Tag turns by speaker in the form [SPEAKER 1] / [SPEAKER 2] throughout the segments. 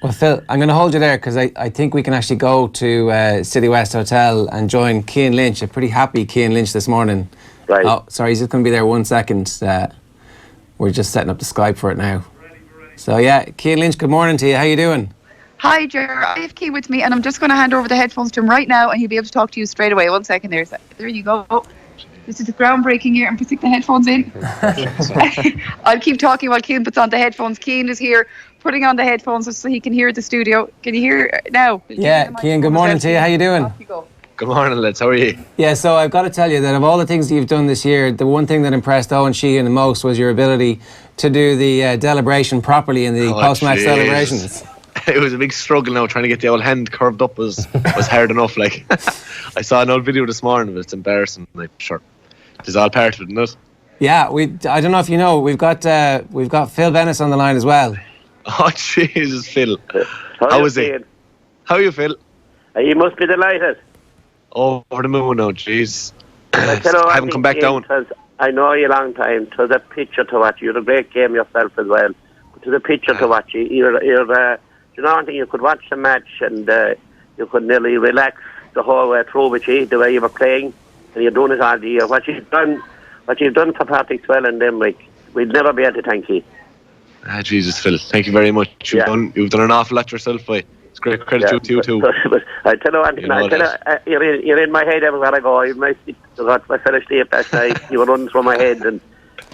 [SPEAKER 1] Well, Phil, I'm going to hold you there because I think we can actually go to City West Hotel and join Cian Lynch, a pretty happy Cian Lynch this morning.
[SPEAKER 2] Right.
[SPEAKER 1] Oh, sorry, he's just going to be there 1 second. We're just setting up the Skype for it now. So, yeah, Cian Lynch, good morning to you. How you doing?
[SPEAKER 3] Hi, Ger. I have Cian with me, and I'm just going to hand over the headphones to him right now, and he'll be able to talk to you straight away. 1 second there. There you go. This is groundbreaking here, and stick the headphones in. I'll keep talking while Cian puts on the headphones. Cian is here putting on the headphones so he can hear the studio. Can you hear now?
[SPEAKER 1] Yeah, Cian, good morning to you. How you doing?
[SPEAKER 3] Off you go.
[SPEAKER 4] Good morning, lads. How are you?
[SPEAKER 1] Yeah, so I've got to tell you that of all the things that you've done this year, the one thing that impressed Owen Sheehan the most was your ability to do the deliberation properly in the post-match celebrations.
[SPEAKER 4] It was a big struggle now, trying to get the old hand curved up was hard enough. Like, I saw an old video this morning, but it's embarrassing. Like, sure, it's all part of it, isn't it?
[SPEAKER 1] Yeah, I don't know if you know, we've got Phil Bennis on the line as well.
[SPEAKER 4] Oh, Jesus, Phil. How is he? How are you, Phil?
[SPEAKER 2] You must be delighted.
[SPEAKER 4] Over the moon now, jeez.
[SPEAKER 2] I
[SPEAKER 4] haven't come back down.
[SPEAKER 2] I know you a long time. It was a picture to watch. You had a great game yourself as well. It was a picture to watch. You know one thing, you could watch the match and you could nearly relax the whole way through with you, the way you were playing, and you're doing it all the year. What you've done for Patrickswell and Limerick, we'll never be able to thank you.
[SPEAKER 4] Jesus, Phil, thank you very much. You've done an awful lot yourself, boy. It's great credit to you too.
[SPEAKER 2] But I tell you one thing, you're in my head everywhere I go. I fell asleep last night. You were running through my head, and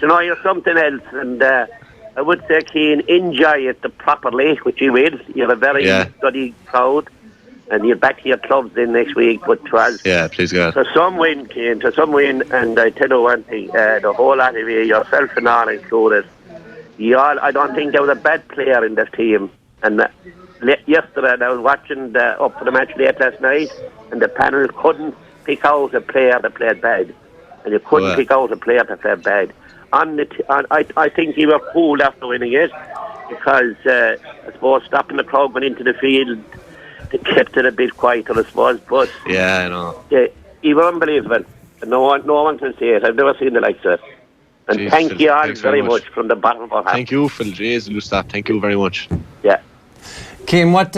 [SPEAKER 2] you're something else. And I would say, Cian, enjoy it properly, which you will. You're a very study crowd, and you're back to your clubs in next week. But
[SPEAKER 4] please God.
[SPEAKER 2] To some win, Cian, to some win. And I tell you one thing, the whole lot of you, yourself and all included, I don't think there was a bad player in this team. And yesterday I was watching up for the match late last night, and the panel couldn't pick out a player that played bad, and you couldn't pick out a player that played bad. I think you were cool after winning it, because I suppose stopping the crowd going into the field, they kept it a bit quieter, I suppose. But
[SPEAKER 4] yeah, I know.
[SPEAKER 2] Yeah, you were unbelievable. No one can say it. I've never seen the likes of it. And
[SPEAKER 4] Jeez,
[SPEAKER 2] thank
[SPEAKER 4] Phil,
[SPEAKER 2] you all very much from the bottom of our heart.
[SPEAKER 4] Thank you, Phil. Jeez, thank you very much.
[SPEAKER 2] Yeah.
[SPEAKER 1] Cian, what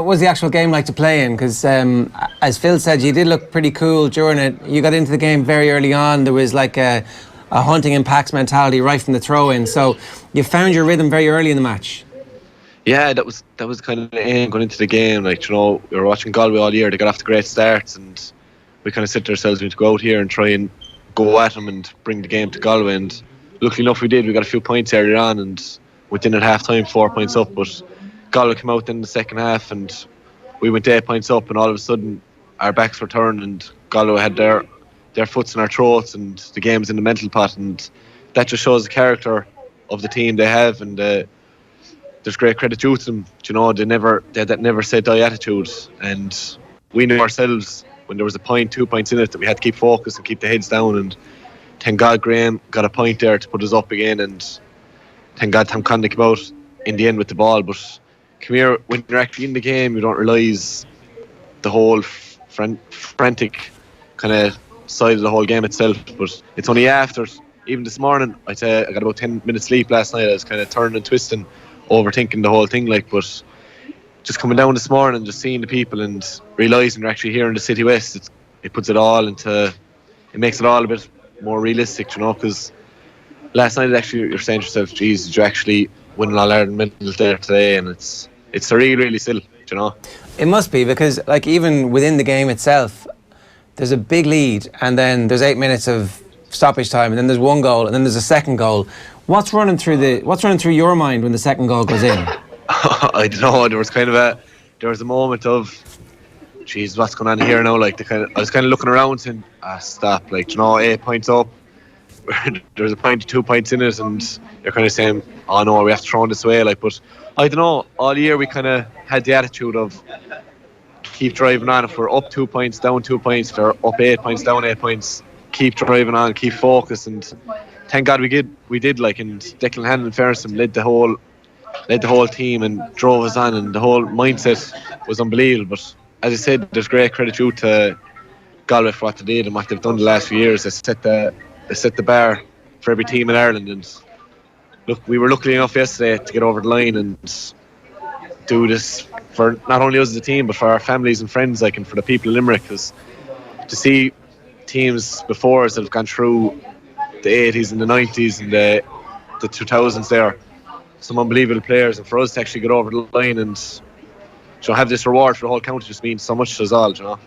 [SPEAKER 1] was the actual game like to play in? Because as Phil said, you did look pretty cool during it. You got into the game very early on. There was like a hunting and packs mentality right from the throw-in. So you found your rhythm very early in the match.
[SPEAKER 4] Yeah, that was kind of the aim going into the game. Like, we were watching Galway all year. They got off to great starts, and we kind of set ourselves to go out here and try and go at them and bring the game to Galway. And luckily enough, we did. We got a few points earlier on, and within at half time, 4 points up. But Galway came out in the second half, and we went 8 points up, and all of a sudden our backs were turned, and Galway had their foots in our throats, and the game was in the mental pot. And that just shows the character of the team they have, and there's great credit due to them. They had that never say die attitude, and we knew ourselves when there was a point, 2 points in it, that we had to keep focused and keep the heads down. And thank God Graham got a point there to put us up again, and thank God Tom Conley came out in the end with the ball. But come here, when you're actually in the game, you don't realise the whole frantic kind of side of the whole game itself. But it's only after, even this morning, I got about 10 minutes sleep last night. I was kind of turning and twisting, overthinking the whole thing. But just coming down this morning, just seeing the people and realising they're actually here in the City West, it puts it makes it all a bit more realistic, because last night actually you're saying to yourself, geez, did you actually win an All-Ireland medal there today? And it's really still,
[SPEAKER 1] It must be, because like even within the game itself, there's a big lead, and then there's 8 minutes of stoppage time, and then there's one goal, and then there's a second goal. What's running through your mind when the second goal goes in?
[SPEAKER 4] I don't know. There was a moment of, geez, what's going on here now? Like, I was kind of looking around saying, stop. Like, 8 points up. There's a point, 2 points in it, and you're kind of saying, oh no, we have to throw this way. Like, but I don't know. All year we kind of had the attitude of keep driving on. If we're up 2 points, down 2 points, if we're up 8 points, down 8 points, keep driving on, keep focused. And thank God we did. Like, and Declan Hannon and Ferguson led the whole team and drove us on, and the whole mindset was unbelievable. But as I said, there's great credit due to Galway for what they did and what they've done the last few years. They set the bar for every team in Ireland. And look, we were lucky enough yesterday to get over the line, and do this for not only us as a team, but for our families and friends, like, and for the people in Limerick. Because to see teams before us that have gone through the 80s and the 90s and the 2000s there, some unbelievable players, and for us to actually get over the line and have this reward for the whole county just means so much to us all,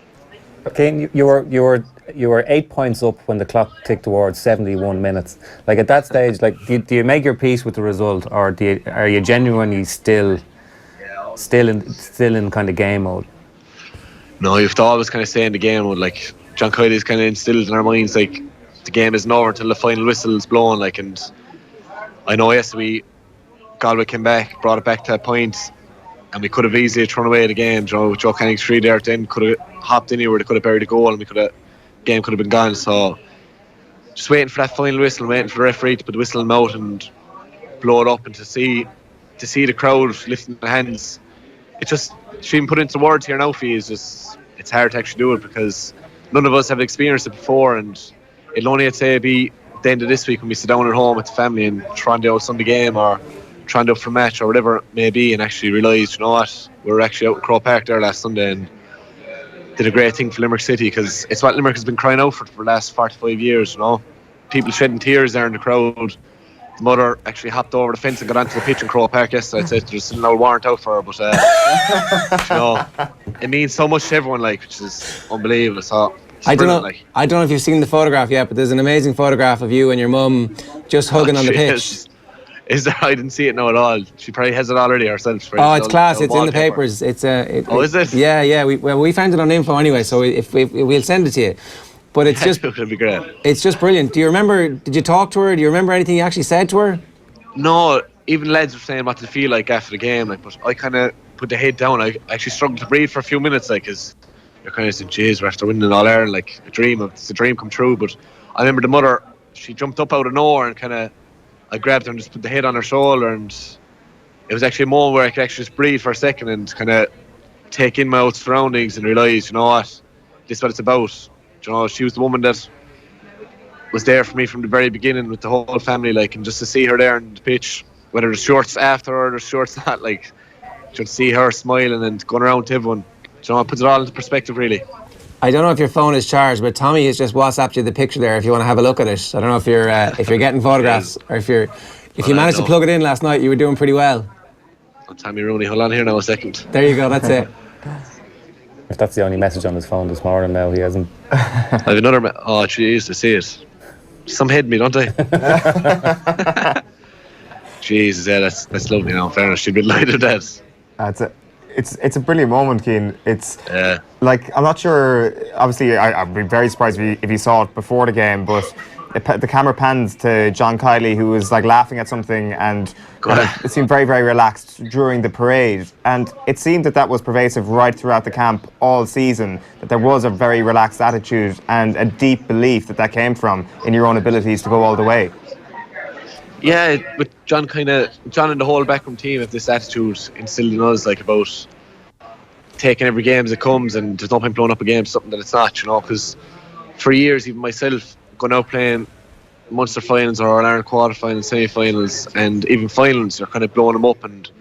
[SPEAKER 5] Okay, you were 8 points up when the clock ticked towards 71 minutes. Like, at that stage, like, do you make your peace with the result, or are you genuinely still in kind of game mode?
[SPEAKER 4] No, you have to always kind of stay in the game mode. Like, John Kiley's kind of instilled in our minds, like, the game isn't over until the final whistle is blown. Like, and I know yesterday Galway came back, brought it back to a point, and we could have easily thrown away the game. With Joe Canning's 3 there at the end, could have hopped anywhere, they could have buried a goal, and game could have been gone. So just waiting for that final whistle, waiting for the referee to put the whistle in the mouth and blow it up, and to see the crowd lifting their hands. It's just, she even put into words here now for you, it's hard to actually do it, because none of us have experienced it before, and it'll only, I'd say, be the end of this week when we sit down at home with the family and try and do out Sunday game or try and do up for a match or whatever it may be, and actually realise, you know what, we were actually out in Crow Park there last Sunday and did a great thing for Limerick City, because it's what Limerick has been crying out for the last 45 years, People shedding tears there in the crowd. The mother actually hopped over the fence and got onto the pitch in Crow Park yesterday. I'd say there's still no warrant out for her, but it means so much to everyone, like, which is unbelievable. So
[SPEAKER 1] I don't know if you've seen the photograph yet, but there's an amazing photograph of you and your mum just hugging on the pitch.
[SPEAKER 4] Is there? I didn't see it now at all. She probably has it already herself.
[SPEAKER 1] Oh, it's class. It's in the papers. It's
[SPEAKER 4] is it?
[SPEAKER 1] Yeah. We found it on info anyway, so if we'll send it to you. But it's just,
[SPEAKER 4] it'll be great.
[SPEAKER 1] It's just brilliant. Do you remember? Did you talk to her? Do you remember anything you actually said to her?
[SPEAKER 4] No. Even lads were saying what they feel like after the game. Like, but I kind of put the head down. I actually struggled to breathe for a few minutes, like, because you're kind of saying, "Jeez, we're after winning All-Ireland, like it's a dream come true." But I remember the mother. She jumped up out of nowhere and I grabbed her and just put the head on her shoulder, and it was actually a moment where I could actually just breathe for a second and kind of take in my own surroundings and realise, you know what, this is what it's about. She was the woman that was there for me from the very beginning with the whole family, like, and just to see her there on the pitch, whether there's shorts after her or there's shorts not, like, just see her smiling and going around to everyone, it puts it all into perspective, really.
[SPEAKER 1] I don't know if your phone is charged, but Tommy has just WhatsApped you the picture there if you want to have a look at it. I don't know if you're getting photographs or if you managed to plug it in last night, you were doing pretty well.
[SPEAKER 4] Oh, Tommy Rooney, hold on here now a second.
[SPEAKER 1] There you go, that's it.
[SPEAKER 5] If that's the only message on his phone this morning now, he hasn't.
[SPEAKER 4] I have another oh, jeez, I see it. Some hit me, don't I? Jesus, yeah, that's lovely now, in fairness. She'd be delighted with that.
[SPEAKER 6] It's a brilliant moment, Cian. It's like, I'm not sure, obviously I'd be very surprised if you saw it before the game, but the camera pans to John Kiley, who was like laughing at something, and it seemed very, very relaxed during the parade, and it seemed that was pervasive right throughout the camp all season, that there was a very relaxed attitude and a deep belief that came from in your own abilities to go all the way.
[SPEAKER 4] Yeah, with John and the whole backroom team have this attitude instilled in us, like, about taking every game as it comes, and there's no point blowing up a game something that it's not, because for years, even myself, going out playing Munster finals or All-Ireland quarter-finals, semi-finals, and even finals, you're kind of blowing them up, and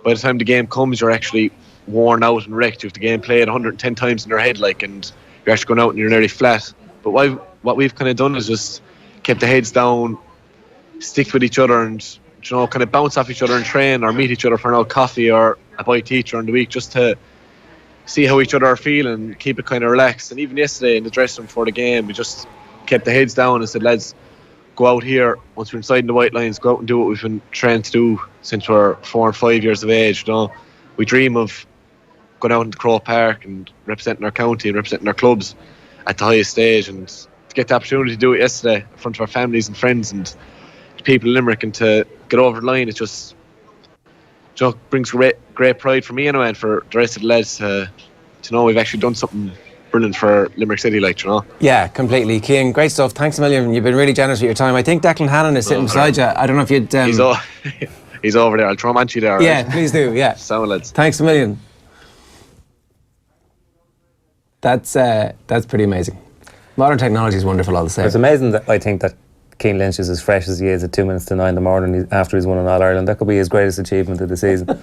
[SPEAKER 4] by the time the game comes, you're actually worn out and wrecked. You have the game played 110 times in your head, like, and you're actually going out and you're nearly flat. But what we've kind of done is just kept the heads down, stick with each other, and kind of bounce off each other and train or meet each other for an old coffee or a bite to eat during the week, just to see how each other are feeling, keep it kind of relaxed. And even yesterday in the dressing room before the game, we just kept the heads down and said, lads, go out here, once we're inside the white lines, go out and do what we've been trained to do since we're 4 and 5 years of age. We dream of going out into Crow Park and representing our county and representing our clubs at the highest stage, and to get the opportunity to do it yesterday in front of our families and friends and people in Limerick, and to get over the line, it just brings great pride for me anyway, and for the rest of the lads to know we've actually done something brilliant for Limerick City, like,
[SPEAKER 1] Yeah, completely. Cian, great stuff. Thanks a million. You've been really generous with your time. I think Declan Hannon is sitting beside you. I don't know if you'd...
[SPEAKER 4] He's over there. I'll throw him at you there.
[SPEAKER 1] Yeah,
[SPEAKER 4] right?
[SPEAKER 1] please do, yeah.
[SPEAKER 4] Sound, lads.
[SPEAKER 1] Thanks a million. That's pretty amazing. Modern technology is wonderful all the same.
[SPEAKER 5] It's amazing that I think that Cian Lynch is as fresh as he is at 2 minutes to 9 in the morning after he's won an All-Ireland. That could be his greatest achievement of the season.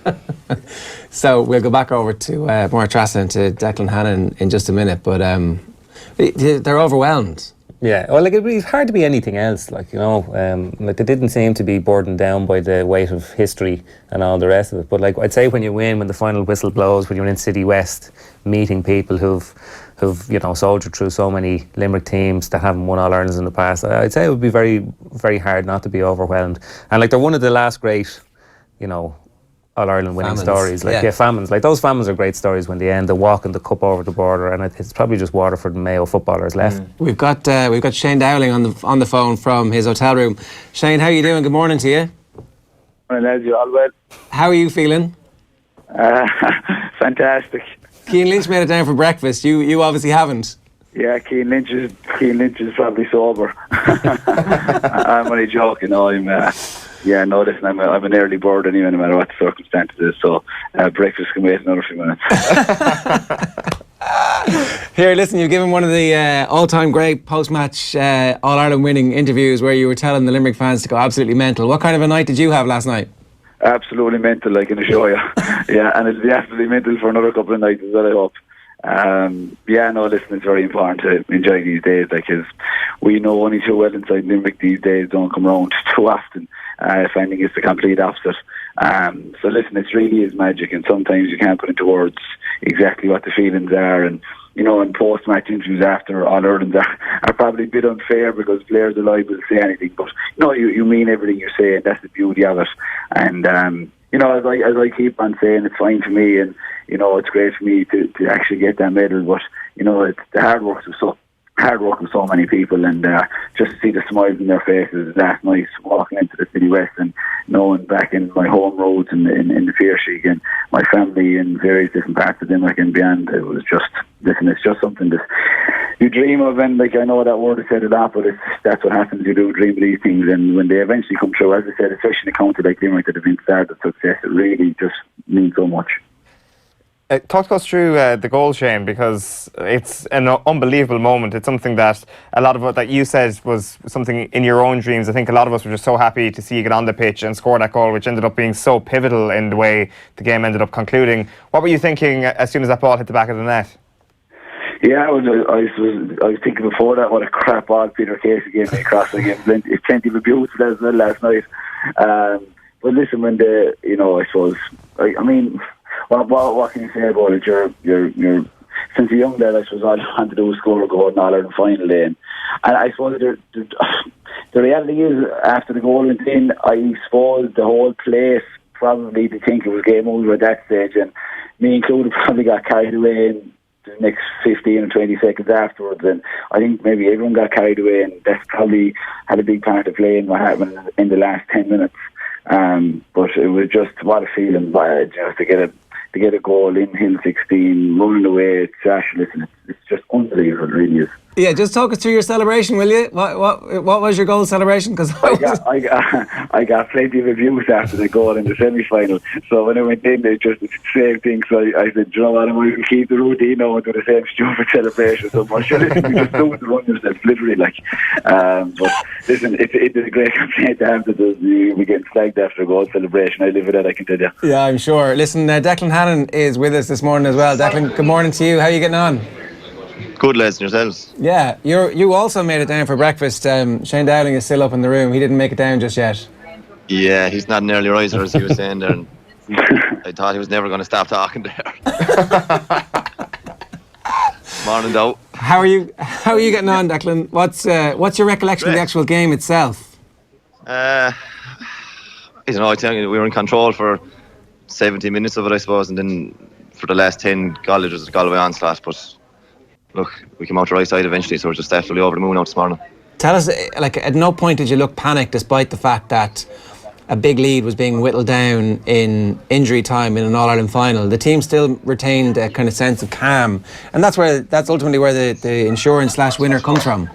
[SPEAKER 1] So we'll go back over to Máire Treasa and to Declan Hannon in just a minute, but they're overwhelmed.
[SPEAKER 5] Yeah, well, like, it'd be hard to be anything else, like, you know, like, they didn't seem to be burdened down by the weight of history and all the rest of it. But, like, I'd say when you win, when the final whistle blows, when you're in City West, meeting people who've you know, soldiered through so many Limerick teams that haven't won All-Irelands in the past, I'd say it would be very, very hard not to be overwhelmed. And, like, they're one of the last great, you know, All-Ireland winning stories. Like, yeah, famines. Like, those famines are great stories when they end, the walking the cup over the border, and it's probably just Waterford and Mayo footballers left.
[SPEAKER 1] We've got Shane Dowling on the phone from his hotel room. Shane, how are you doing? Good morning to you.
[SPEAKER 7] Morning, lads. You all well?
[SPEAKER 1] How are you feeling?
[SPEAKER 7] Fantastic.
[SPEAKER 1] Cian Lynch made it down for breakfast. You obviously haven't.
[SPEAKER 7] Yeah, Cian Lynch is probably sober. I'm only joking. No, yeah, no, listen, I'm an early bird anyway, no matter what the circumstances is, so breakfast can wait another few minutes.
[SPEAKER 1] Here, listen, you've given one of the all-time great post-match All-Ireland winning interviews where you were telling the Limerick fans to go absolutely mental. What kind of a night did you have last night?
[SPEAKER 7] Absolutely mental, I can assure you. Yeah, and it'll be absolutely mental for another couple of nights as well, I hope. Yeah, no, listen, it's very important to enjoy these days, like, because we know only too well inside Limerick these days don't come around too often. If anything, it's the complete opposite. So listen, it really is magic, and sometimes you can't put into words exactly what the feelings are. And you know, in post-match interviews after All-Irelands are probably a bit unfair because players are liable to say anything, but no, you mean everything you say, and that's the beauty of it. And you know, as I keep on saying, it's fine for me, and you know, it's great for me to actually get that medal. But you know, it's the hard work of so many people, and just to see the smiles in their faces last night walking into the City West and knowing back in my home roads in the Fiershig and my family in various different parts of Limerick and beyond, it was just, listen, it's just something that you dream of. And like, I know that word is said a lot, but that's what happens. You do dream of these things, and when they eventually come true, as I said, especially in a county like Limerick that have been starred with success, it really just means so much.
[SPEAKER 6] Talk to us through the goal, Shane, because it's an unbelievable moment. It's something that a lot of what that you said was something in your own dreams. I think a lot of us were just so happy to see you get on the pitch and score that goal, which ended up being so pivotal in the way the game ended up concluding. What were you thinking as soon as that ball hit the back of the net? Yeah,
[SPEAKER 7] I was thinking before that, what a crap ball Peter Casey gave me across. I gave plenty of abuse for that as well last night. But listen, when I suppose, I mean, what can you say about it? You're since a young lad, I suppose all you want to do is score a goal in All-Ireland final day. And I suppose the reality is, after the goal went in, I suppose the whole place probably did think it was game over at that stage, and me included probably got carried away in the next 15 or 20 seconds afterwards. And I think maybe everyone got carried away, and that's probably had a big part to play in what happened in the last 10 minutes. But it was just, what a feeling, just to get a goal in Hill 16, running away. It's just unbelievable, it really is.
[SPEAKER 1] Yeah, just talk us through your celebration, will you? What was your goal celebration? Because
[SPEAKER 7] I got plenty of abuse after the goal in the semi-final. So when I went in, they just the same thing. So I said, you know what, I'm going to keep the routine now and do the same stupid celebration. So much. You just do it to run yourself, literally. But listen, it's a great complaint to have that we get flagged after a goal celebration. I live with that, I can tell you.
[SPEAKER 1] Yeah, I'm sure. Listen, Declan Hannon is with us this morning as well. Declan, good morning to you. How are you getting on?
[SPEAKER 4] Good, lads, and yourselves?
[SPEAKER 1] Yeah, you also made it down for breakfast. Shane Dowling is still up in the room. He didn't make it down just yet.
[SPEAKER 4] Yeah, he's not an early riser, as he was saying there. And I thought he was never going to stop talking there. Morning, though.
[SPEAKER 1] How are you getting on, Declan? What's your recollection of the actual game itself?
[SPEAKER 4] I don't know. I think we were in control for 70 minutes of it, I suppose, and then for the last 10, Galway was a Galway onslaught, but look, we came out the right side eventually, so we're just definitely over the moon out this morning. Tell us,
[SPEAKER 1] at no point did you look panicked, despite the fact that a big lead was being whittled down in injury time in an All-Ireland final. The team still retained a kind of sense of calm, and that's ultimately where the insurance/winner comes from.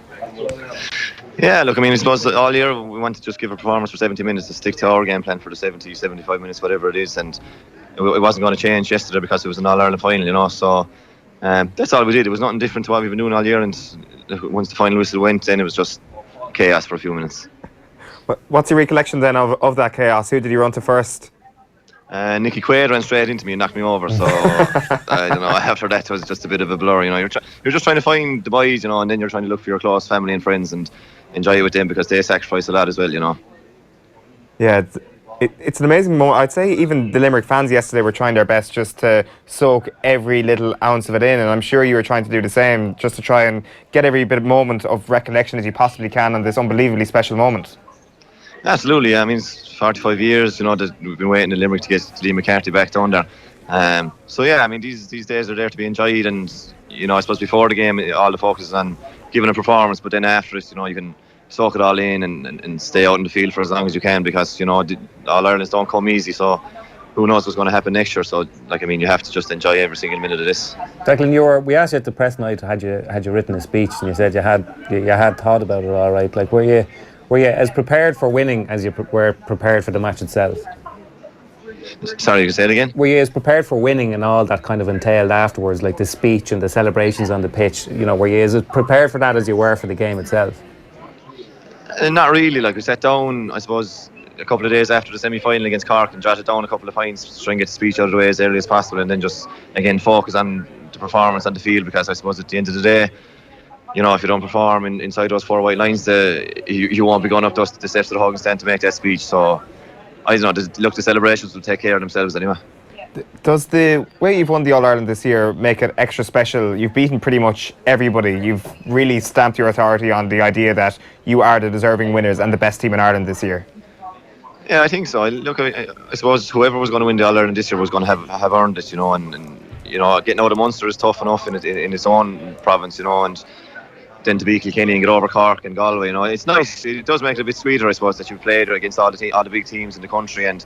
[SPEAKER 4] Yeah, look, I mean, I suppose all year we want to just give a performance for 70 minutes to stick to our game plan for the 70, 75 minutes, whatever it is, and it wasn't going to change yesterday because it was an All-Ireland final, so that's all we did. It was nothing different to what we've been doing all year, and once the final whistle went, then it was just chaos for a few minutes.
[SPEAKER 6] What's your recollection then of that chaos? Who did you run to first?
[SPEAKER 4] Nicky Quaid ran straight into me and knocked me over. So I don't know. After that, it was just a bit of a blur. You know, you're just trying to find the boys, you know, and then you're trying to look for your close family and friends and enjoy it with them because they sacrifice a lot as well. You know.
[SPEAKER 6] Yeah, it's an amazing moment. I'd say even the Limerick fans yesterday were trying their best just to soak every little ounce of it in, and I'm sure you were trying to do the same, just to try and get every bit of moment of recollection as you possibly can on this unbelievably special moment.
[SPEAKER 4] Absolutely. I mean, it's 45 years, you know, that we've been waiting in Limerick to get Liam McCarthy back down there. So yeah, I mean, these days are there to be enjoyed, and you know, I suppose before the game, all the focus is on giving a performance, but then after it, you know, you can soak it all in and stay out in the field for as long as you can, because you know All-Irelands don't come easy, so who knows what's going to happen next year. So like, I mean, you have to just enjoy every single minute of this.
[SPEAKER 5] Declan, we asked you at the press night, had you written a speech, and you said you had thought about it all right. Like, were you as prepared for winning as you were prepared for the match itself?
[SPEAKER 4] Sorry, you can say it again?
[SPEAKER 5] Were you as prepared for winning and all that kind of entailed afterwards, like the speech and the celebrations on the pitch? You know, were you as prepared for that as you were for the game itself?
[SPEAKER 4] Not really. Like, we sat down, I suppose, a couple of days after the semi-final against Cork and jotted down a couple of points to try and get the speech out of the way as early as possible, and then just again focus on the performance on the field, because I suppose at the end of the day, you know, if you don't perform inside those four white lines, you won't be going up the steps of the Hogan stand to make that speech. So I don't know, the celebrations will take care of themselves anyway.
[SPEAKER 6] Does the way you've won the All-Ireland this year make it extra special? You've beaten pretty much everybody. You've really stamped your authority on the idea that you are the deserving winners and the best team in Ireland this year.
[SPEAKER 4] Yeah, I think so. Look, I suppose whoever was going to win the All-Ireland this year was going to have earned it, you know, and you know, getting out of Munster is tough enough in its own province, you know, and then to beat Kilkenny and get over Cork and Galway, you know, it's nice. It does make it a bit sweeter, I suppose, that you've played against all the big teams in the country and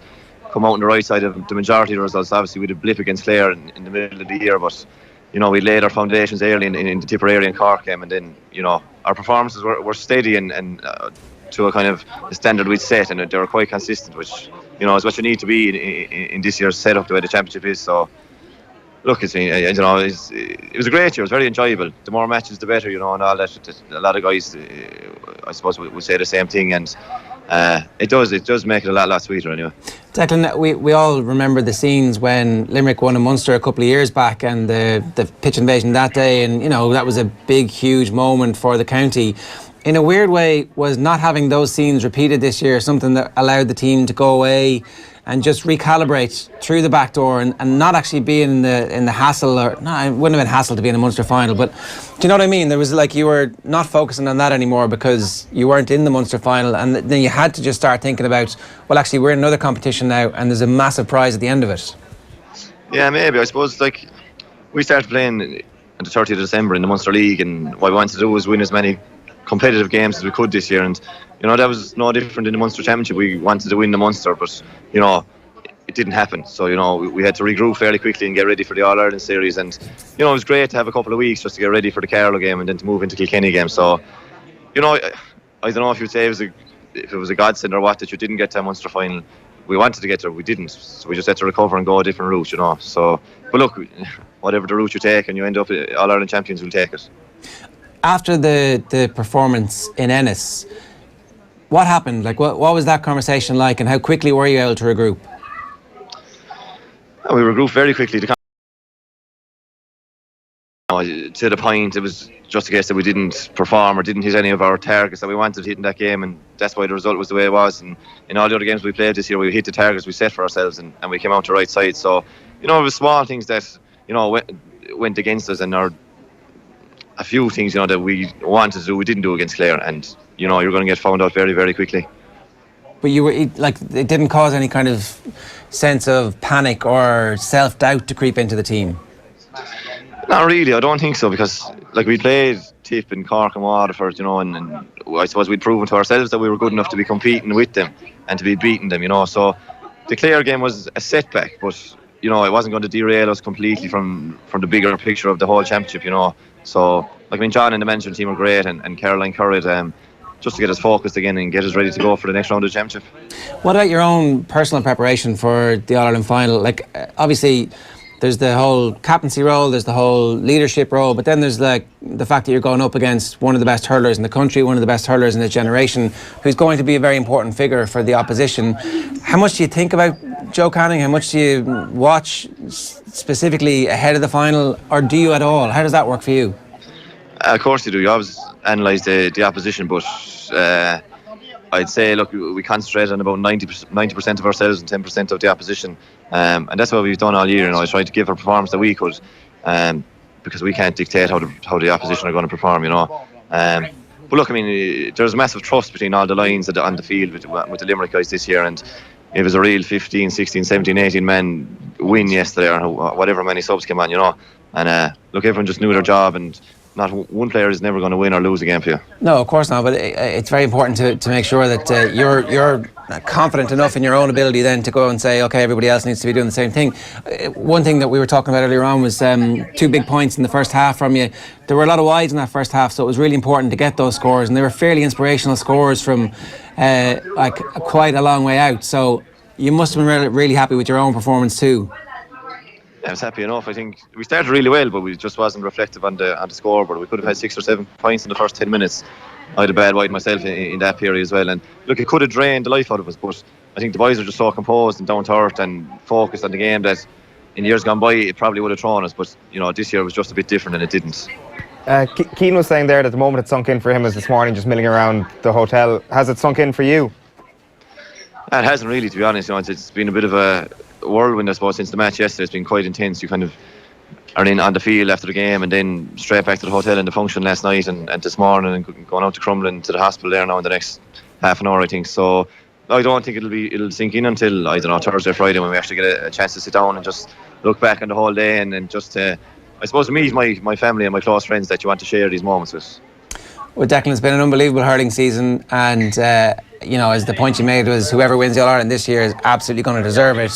[SPEAKER 4] come out on the right side of the majority of the results. Obviously, we had a blip against Clare in the middle of the year, but you know, we laid our foundations early in the Tipperary and Cork game, and then you know, our performances were steady and to a kind of the standard we'd set, and they were quite consistent, which you know is what you need to be in this year's setup, the way the championship is. So look, it was a great year. It was very enjoyable. The more matches, the better, you know, and all that. A lot of guys, I suppose, would say the same thing, and it does make it a lot sweeter anyway.
[SPEAKER 1] Declan, we all remember the scenes when Limerick won in Munster a couple of years back, and the pitch invasion that day, and you know, that was a big, huge moment for the county. In a weird way, was not having those scenes repeated this year something that allowed the team to go away and just recalibrate through the back door and not actually be in the hassle, or no, it wouldn't have been hassle to be in a Munster final, but do you know what I mean? There was like, you were not focusing on that anymore because you weren't in the Munster final, and then you had to just start thinking about, well, actually we're in another competition now and there's a massive prize at the end of it.
[SPEAKER 4] Yeah, maybe. I suppose like we started playing on the 30th of December in the Munster League, and what we wanted to do was win as many competitive games as we could this year, and you know, that was no different in the Munster Championship. We wanted to win the Munster, but you know, it didn't happen. So you know, we had to regroup fairly quickly and get ready for the All-Ireland series, and you know, it was great to have a couple of weeks just to get ready for the Carlow game and then to move into Kilkenny game. So you know, I don't know if you'd say if it was a godsend or what that you didn't get to a Munster final. We wanted to get there, we didn't, so we just had to recover and go a different route, you know. So, but look, whatever the route you take and you end up All-Ireland champions, we'll take it.
[SPEAKER 1] After the performance in Ennis, what happened? Like, what was that conversation like, and how quickly were you able to regroup?
[SPEAKER 4] We regrouped very quickly. To the point, it was just a case that we didn't perform or didn't hit any of our targets that we wanted to hit in that game, and that's why the result was the way it was. And in all the other games we played this year, we hit the targets we set for ourselves, and we came out the right side. So, you know, it was small things that, you know, went against us, and a few things, you know, that we wanted to do, we didn't do against Clare, and you know, you're going to get found out very, very quickly.
[SPEAKER 1] But you were like, it didn't cause any kind of sense of panic or self-doubt to creep into the team?
[SPEAKER 4] Not really, I don't think so, because like we played Tip and Cork and Waterford, you know, and I suppose we'd proven to ourselves that we were good enough to be competing with them and to be beating them, you know. So the Clare game was a setback, but you know, it wasn't going to derail us completely from the bigger picture of the whole championship, you know. So like, I mean, John and the management team were great, and Caroline Currid, just to get us focused again and get us ready to go for the next round of the championship.
[SPEAKER 1] What about your own personal preparation for the All-Ireland final? Like, obviously there's the whole captaincy role, there's the whole leadership role, but then there's like the fact that you're going up against one of the best hurlers in the country, one of the best hurlers in this generation, who's going to be a very important figure for the opposition. How much do you think about Joe Canning? How much do you watch specifically ahead of the final, or do you at all? How does that work for you?
[SPEAKER 4] Of course you do. You always analyse the opposition, but I'd say, look, we concentrate on about 90% of ourselves and 10% of the opposition, and that's what we've done all year. I try to give our performance that we could, because we can't dictate how the opposition are going to perform. But look, I mean, there's massive trust between all the lines on the field with the Limerick guys this year, and it was a real 15, 16, 17, 18 men win yesterday, or whatever many subs came on, and look, everyone just knew their job, and not one player is never going to win or lose a game for you.
[SPEAKER 1] No, of course not, but it's very important to make sure that you're confident enough in your own ability then to go and say, okay, everybody else needs to be doing the same thing. One thing that we were talking about earlier on was 2 big points in the first half from you. There were a lot of wides in that first half, so it was really important to get those scores, and they were fairly inspirational scores from like quite a long way out, so you must have been really happy with your own performance too.
[SPEAKER 4] I was happy enough. I think we started really well, but we just wasn't reflective on the scoreboard. We could have had 6 or 7 points in the first 10 minutes. I had a bad wide myself in that period as well, and look, it could have drained the life out of us, but I think the boys are just so composed and down to earth and focused on the game that in years gone by it probably would have thrown us, but this year was just a bit different and it didn't.
[SPEAKER 6] Cian was saying there that the moment it sunk in for him was this morning, just milling around the hotel. Has it sunk in for you?
[SPEAKER 4] It hasn't really, to be honest. It's been a bit of a whirlwind, I suppose, since the match yesterday. It's been quite intense. You kind of are in on the field after the game, and then straight back to the hotel and the function last night, and this morning, and going out to Crumlin to the hospital there now in the next half an hour, I think. So I don't think it'll sink in until, I don't know, Thursday or Friday, when we actually get a chance to sit down and just look back on the whole day, and just I suppose meet my family and my close friends that you want to share these moments with.
[SPEAKER 1] Well, Declan, it's been an unbelievable hurling season, and as the point you made was, whoever wins the All-Ireland this year is absolutely going to deserve it.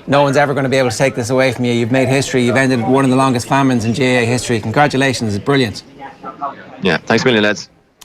[SPEAKER 1] No one's ever going to be able to take this away from you. You've made history. You've ended one of the longest famines in GAA history. Congratulations, it's brilliant.
[SPEAKER 4] Yeah, thanks a million, lads.